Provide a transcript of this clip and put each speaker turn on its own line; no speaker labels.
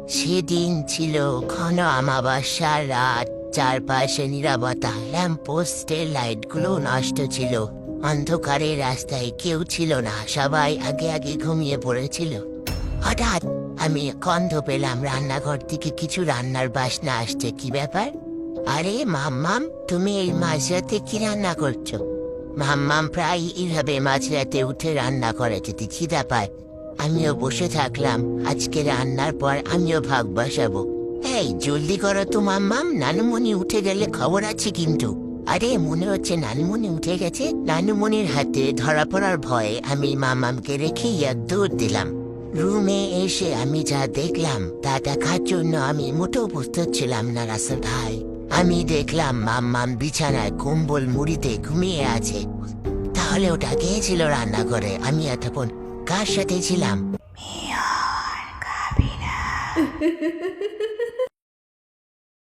সেদিন ছিল ঘন আমাবস্যার রাত। চারপাশে নীরবতা, ল্যাম্পপোস্টের লাইটগুলো নষ্ট ছিল। অন্ধকারে রাস্তায় কেউ ছিল না, সবাই আগে আগে ঘুমিয়ে পড়েছিল। হঠাৎ আমি গন্ধ পেলাম, রান্নাঘর থেকে কিছু রান্নার বাসনা আসছে। কি ব্যাপার? আরে মাম্মাম, তুমি এই মাঝরাতে কি রান্না করছো? মাম্মাম প্রায় এইভাবে মাঝরাতে উঠে রান্না করে যদি খিদা পায়। আমিও বসে থাকলাম। আজকে রান্নার পর আমিও ভাগ বসাবো। এই জলদি করো তো মাম্মাম, নানুমণি উঠে গেলে খবর আছে কিন্তু। আরে মনে হচ্ছে নানুমণি উঠে গেছে। নানুমণির হাতে ধরা পড়ার ভয়ে আমি মামামকে রেখে দৌড় দিলাম। রুমে এসে আমি যা দেখলাম তা দেখার জন্য আমি মোটেও প্রস্তুত ছিলাম না রাসেল ভাই। আমি দেখলাম মাম্মাম বিছানায় কম্বল মুড়িতে ঘুমিয়ে আছে। তাহলে ওটা কে ছিল রান্নাঘরে? আমি এতক্ষণ কার সাথে ছিলাম?